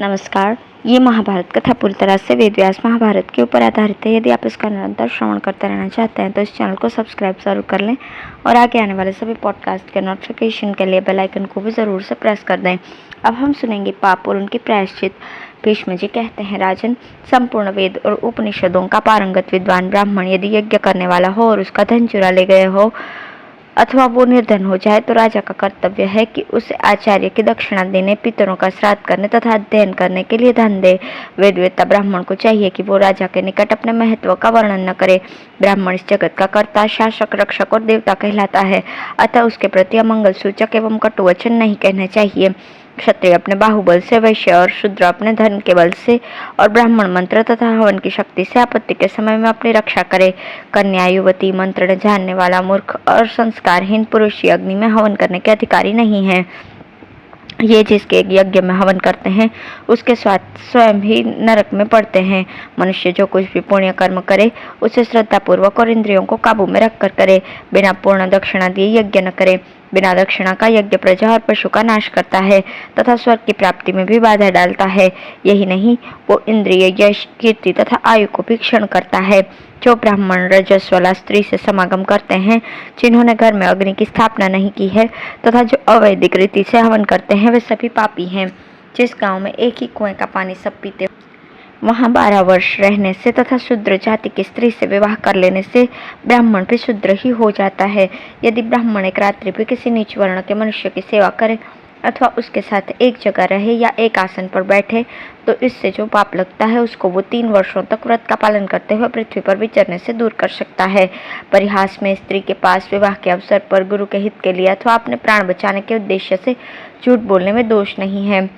नमस्कार। ये महाभारत कथा पूरी तरह से वेद व्यास महाभारत के ऊपर आधारित है। यदि आप इसका निरंतर श्रवण करते रहना चाहते हैं तो इस चैनल को सब्सक्राइब जरूर कर लें और आगे आने वाले सभी पॉडकास्ट के नोटिफिकेशन के लिए बेल आइकन को भी ज़रूर से प्रेस कर दें। अब हम सुनेंगे पाप और उनकी प्रायश्चित। भीष्म जी कहते हैं, राजन, संपूर्ण वेद और उपनिषदों का पारंगत विद्वान ब्राह्मण यदि यज्ञ करने वाला हो और उसका धन चुरा ले गए हो अथवा वो निर्धन हो जाए तो राजा का कर्तव्य है कि उसे आचार्य की दक्षिणा देने, पितरों का श्राद्ध करने तथा अध्ययन करने के लिए धन दे। वेदवेत्ता ब्राह्मण को चाहिए कि वो राजा के निकट अपने महत्व का वर्णन न करे। ब्राह्मण इस जगत का कर्ता, शासक, रक्षक और देवता कहलाता है, अतः उसके प्रति अमंगल सूचक एवं कटु वचन नहीं कहने चाहिए। क्षत्रिय अपने बाहुबल से, वैश्य और शूद्र अपने धन के बल से और ब्राह्मण मंत्र तथा हवन की शक्ति से आपत्ति के समय में अपनी रक्षा करे। कन्या, युवती, मंत्र न जानने वाला मूर्ख और संस्कारहीन पुरुष अग्नि में हवन करने के अधिकारी नहीं है। ये जिसके यज्ञ में हवन करते हैं उसके स्वयं ही नरक में पड़ते हैं। मनुष्य जो कुछ भी पुण्य कर्म करे उसे श्रद्धापूर्वक और इंद्रियों को काबू में रखकर करे। बिना पूर्ण दक्षिणा दिए यज्ञ न करे। बिना दक्षिणा का यज्ञ प्रजा और पशु का नाश करता है तथा स्वर्ग की प्राप्ति में भी बाधा डालता है। यही नहीं, वो इंद्रिय, यश, कीर्ति तथा आयु को भी क्षीण करता है। जो ब्राह्मण रजस्वला स्त्री से समागम करते हैं, जिन्होंने घर में अग्नि की स्थापना नहीं की है तथा जो अवैदिक रीति से हवन करते हैं, वे सभी पापी हैं। जिस गांव में एक ही कुएं का पानी सब पीते वहां 12 वर्ष रहने से तथा शूद्र जाति की स्त्री से विवाह कर लेने से ब्राह्मण भी शूद्र ही हो जाता है। यदि ब्राह्मण एक रात्रि भी किसी नीच वर्ण के मनुष्य की सेवा करे अथवा उसके साथ एक जगह रहे या एक आसन पर बैठे तो इससे जो पाप लगता है उसको वो 3 वर्षों तक व्रत का पालन करते हुए पृथ्वी पर विचरने से दूर कर सकता है। परिहास में स्त्री के पास विवाह के अवसर पर गुरु के हित के लिए अथवा अपने प्राण बचाने के उद्देश्य से झूठ बोलने में दोष नहीं है।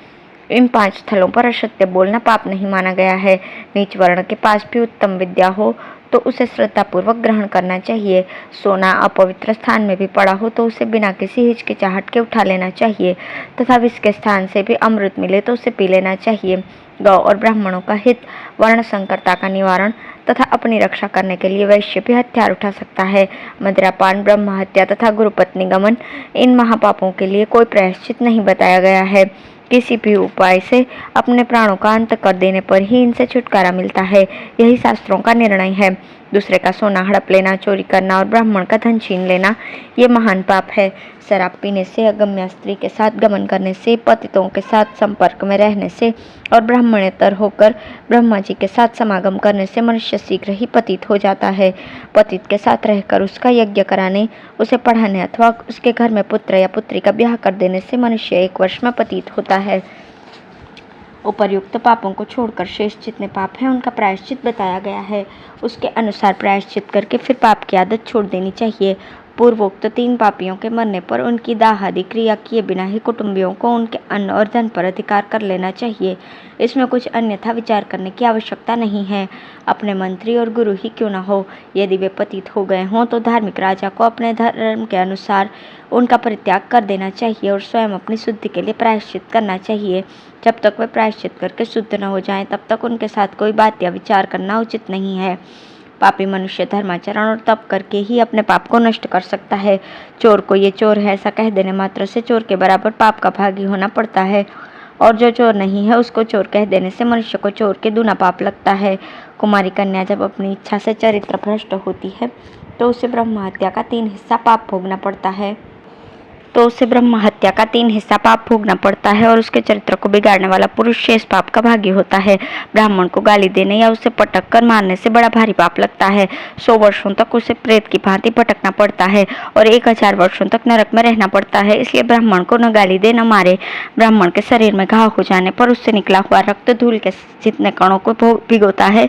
इन 5 स्थलों पर असत्य बोलना पाप नहीं माना गया है। नीच वर्ण के पास भी उत्तम विद्या हो तो उसे श्रद्धापूर्वक ग्रहण करना चाहिए। सोना अपवित्र स्थान में भी पड़ा हो तो उसे बिना किसी हिचकिचाहट के उठा लेना चाहिए तथा विष के स्थान से भी अमृत मिले तो उसे पी लेना चाहिए। गौ और ब्राह्मणों का हित, वर्ण संकरता का निवारण तथा अपनी रक्षा करने के लिए वैश्य भी हथियार उठा सकता है। मदिरापान, ब्रह्म हत्या तथा गुरुपत्नी गमन, इन महापापों के लिए कोई प्रायश्चित नहीं बताया गया है। किसी भी उपाय से अपने प्राणों का अंत कर देने पर ही इनसे छुटकारा मिलता है। यही शास्त्रों का निर्णय है। दूसरे का सोना हड़प लेना, चोरी करना और ब्राह्मण का धन छीन लेना ये महान पाप है। शराब पीने से, अगम्या स्त्री के साथ गमन करने से, पतितों के साथ संपर्क में रहने से और ब्राह्मणेतर होकर ब्रह्मा जी के साथ समागम करने से मनुष्य शीघ्र ही पतित हो जाता है। पतित के साथ रहकर उसका यज्ञ कराने, उसे पढ़ाने अथवा उसके घर में पुत्र या पुत्री का ब्याह कर देने से मनुष्य 1 वर्ष में पतित होता है। उपर्युक्त पापों को छोड़कर शेष जितने पाप हैं उनका प्रायश्चित बताया गया है। उसके अनुसार प्रायश्चित करके फिर पाप की आदत छोड़ देनी चाहिए। पूर्वोक्त 3 पापियों के मरने पर उनकी दाह आदि क्रिया किए बिना ही कुटुंबियों को उनके अन्न और धन पर अधिकार कर लेना चाहिए। इसमें कुछ अन्यथा विचार करने की आवश्यकता नहीं है। अपने मंत्री और गुरु ही क्यों न हो, यदि वे पतित हो गए हों तो धार्मिक राजा को अपने धर्म के अनुसार उनका परित्याग कर देना चाहिए और स्वयं अपनी शुद्धि के लिए प्रायश्चित करना चाहिए। जब तक वे प्रायश्चित करके शुद्ध न हो जाएं, तब तक उनके साथ कोई बात या विचार करना उचित नहीं है। पापी मनुष्य धर्माचरण और तप करके ही अपने पाप को नष्ट कर सकता है। चोर को ये चोर है ऐसा कह देने मात्र से चोर के बराबर पाप का भागी होना पड़ता है और जो चोर नहीं है उसको चोर कह देने से मनुष्य को चोर के दूना पाप लगता है। कुमारी कन्या जब अपनी इच्छा से चरित्र भ्रष्ट होती है तो उसे ब्रह्म हत्या का 3 हिस्सा पाप भोगना पड़ता है और उसके चरित्र को बिगाड़ने वाला पुरुष शेष पाप का भागी होता है। ब्राह्मण को गाली देने या उसे पटक कर मारने से बड़ा भारी पाप लगता है। 100 वर्षों तक उसे प्रेत की भांति भटकना पड़ता है और 1000 वर्षों तक नरक में रहना पड़ता है। इसलिए ब्राह्मण को न गाली दे न मारे। ब्राह्मण के शरीर में घाव हो जाने पर उससे निकला हुआ रक्त धूल के जितने कणों को भिगोता है।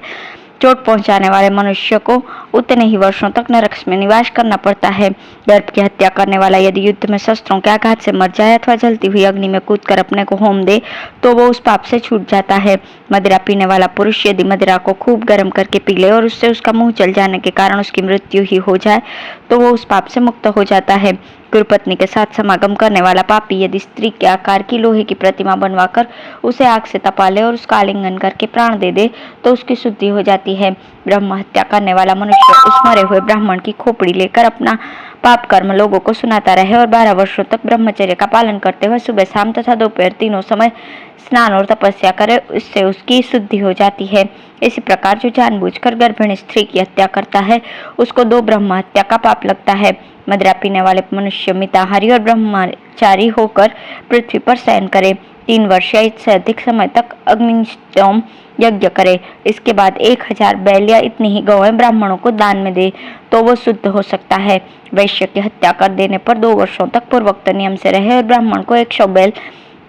चोट पहुंचाने वाले मनुष्य को उतने ही वर्षों तक नरक में निवास करना पड़ता है। गर्भ की हत्या करने वाला यदि युद्ध में शस्त्रों के आघात से मर जाए अथवा जलती हुई अग्नि में कूदकर अपने को होम दे तो वो उस पाप से छूट जाता है। मदिरा पीने वाला पुरुष यदि मदिरा को खूब गर्म करके पी ले और उससे उसका मुंह जल जाने के कारण उसकी मृत्यु ही हो जाए तो वो उस पाप से मुक्त हो जाता है। गुरुपत्नी के साथ समागम करने वाला पापी यदि स्त्री के आकार की लोहे की प्रतिमा बनवाकर उसे आग से तपा ले और उसका आलिंगन करके प्राण दे दे तो उसकी शुद्धि हो जाती है। ब्रह्म हत्या करने वाला मनुष्य उस मरे हुए ब्राह्मण की खोपड़ी लेकर अपना पाप कर्म लोगों को सुनाता रहे और 12 वर्षों तक ब्रह्मचर्य का पालन करते हुए सुबह शाम तथा दोपहर तीनों समय स्नान और तपस्या करे, इससे उसकी शुद्धि हो जाती है। इसी प्रकार जो जानबूझकर गर्भिणी स्त्री की हत्या करता है उसको 2 ब्रह्म हत्या का पाप लगता है। मदिरा पीने वाले मनुष्य मिताहारी और ब्रह्मचारी होकर पृथ्वी पर शयन करे, 3 वर्ष या इससे अधिक समय तक अग्निष्टोम यज्ञ करे, इसके बाद 1000 बैल या इतनी ही गौएं ब्राह्मणों को दान में दे तो वो शुद्ध हो सकता है। वैश्य की हत्या कर देने पर 2 वर्षों तक पूर्वोक्त नियम से रहे और ब्राह्मण को 100 बैल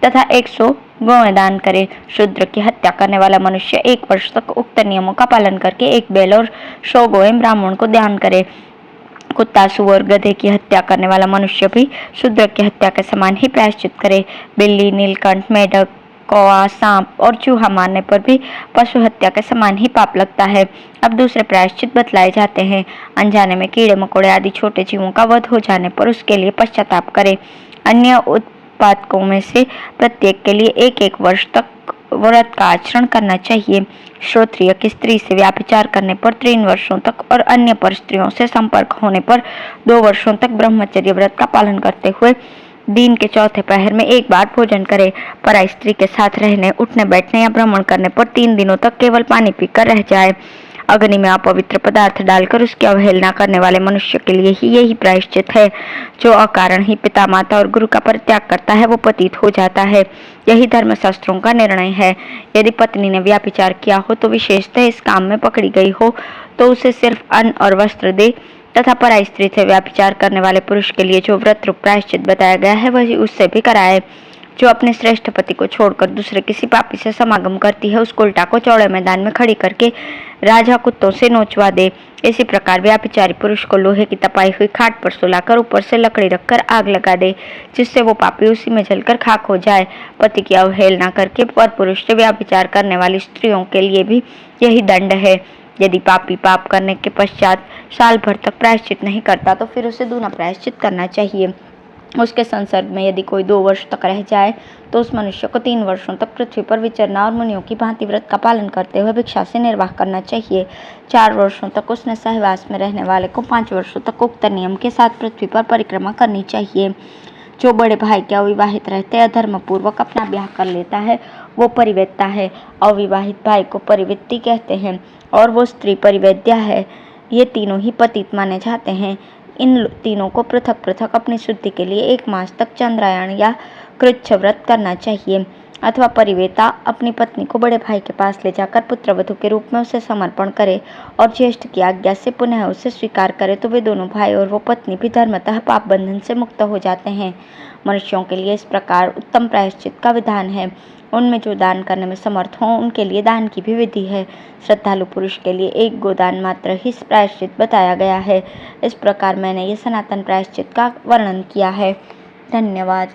तथा 100 गौएं दान करे। शूद्र की हत्या करने वाला मनुष्य 1 वर्ष तक उक्त नियमों का पालन करके 1 बैल और 100 गौएं ब्राह्मण को दान करे। कुत्ता, सुअर, गधे की हत्या करने वाला मनुष्य भी शूद्र की हत्या के समान ही प्रायश्चित करे। बिल्ली, नीलकंठ, मेढक, कौवा, सांप और चूहा मारने पर भी पशु हत्या के समान ही पाप लगता है। अब दूसरे प्रायश्चित बतलाए जाते हैं। अनजाने में कीड़े मकोड़े आदि छोटे जीवों का वध हो जाने पर उसके लिए पश्चाताप करे। अन्य उत्पादकों में से प्रत्येक के लिए 1-1 वर्ष तक व्रत का आचरण करना चाहिए। श्रोत्रिय की स्त्री से व्याभिचार करने पर 3 वर्षों तक और अन्य पर स्त्रियों से संपर्क होने पर 2 वर्षों तक ब्रह्मचर्य व्रत का पालन करते हुए दिन के चौथे पहर में 1 बार भोजन करे। पराई स्त्री के साथ रहने, उठने बैठने या भ्रमण करने पर 3 दिनों तक केवल पानी पीकर रह जाए। अग्नि में अपवित्र पदार्थ डालकर उसकी अवहेलना करने वाले मनुष्य के लिए ही यही प्रायश्चित है। जो अकारण ही पिता, माता और गुरु का परित्याग करता है वो पतित हो जाता है। यही धर्मशास्त्रों का निर्णय है। यदि पत्नी ने व्याभिचार किया हो तो विशेषतः इस काम में पकड़ी गई हो तो उसे सिर्फ अन्न और वस्त्र दे तथा पराई स्त्री से व्याभिचार करने वाले पुरुष के लिए जो व्रत रूप प्रायश्चित बताया गया है वही उससे भी कराए। जो अपने श्रेष्ठ पति को छोड़कर दूसरे किसी पापी से समागम करती है उसको उल्टा को चौड़े मैदान में खड़ी करके राजा कुत्तों से नोचवा दे। इसी प्रकार व्याभिचारी पुरुष को लोहे की तपाई हुई खाट पर सुलाकर ऊपर से लकड़ी रखकर आग लगा दे, जिससे वो पापी उसी में जलकर खाक हो जाए। पति की अवहेलना करके पर पुरुष से व्याभिचार करने वाली स्त्रियों के लिए भी यही दंड है। यदि पापी पाप करने के पश्चात साल भर तक प्रायश्चित नहीं करता तो फिर उसे दूना प्रायश्चित करना चाहिए। उसके संसर्ग में यदि कोई 2 वर्ष तक रह जाए तो उस मनुष्य को 3 वर्षों तक पृथ्वी पर विचरना और मुनियों की भांति व्रत का पालन करते हुए भिक्षा से निर्वाह करना चाहिए। 4 वर्षों तक उसने सहवास में रहने वाले को 5 वर्षों तक उक्त नियम के साथ पृथ्वी पर परिक्रमा करनी चाहिए। जो बड़े भाई के अविवाहित रहते अधर्म पूर्वक अपना ब्याह कर लेता है वो परिवेत्ता है। अविवाहित भाई को परिवेत्ती कहते हैं और वो स्त्री परिवेद्या है। ये तीनों ही पतित माने जाते हैं। इन तीनों को पृथक पृथक अपनी शुद्धि के लिए 1 मास तक चंद्रायण या कृच्छ व्रत करना चाहिए। अथवा परिवेता अपनी पत्नी को बड़े भाई के पास ले जाकर पुत्रवधू के रूप में उसे समर्पण करे और ज्येष्ठ की आज्ञा से पुनः उसे स्वीकार करे तो वे दोनों भाई और वो पत्नी भी धर्मतः पाप बंधन से मुक्त हो जाते हैं। मनुष्यों के लिए इस प्रकार उत्तम प्रायश्चित का विधान है। उनमें जो दान करने में समर्थ हों उनके लिए दान की भी विधि है। श्रद्धालु पुरुष के लिए 1 गोदान मात्र ही प्रायश्चित बताया गया है। इस प्रकार मैंने ये सनातन प्रायश्चित का वर्णन किया है। धन्यवाद।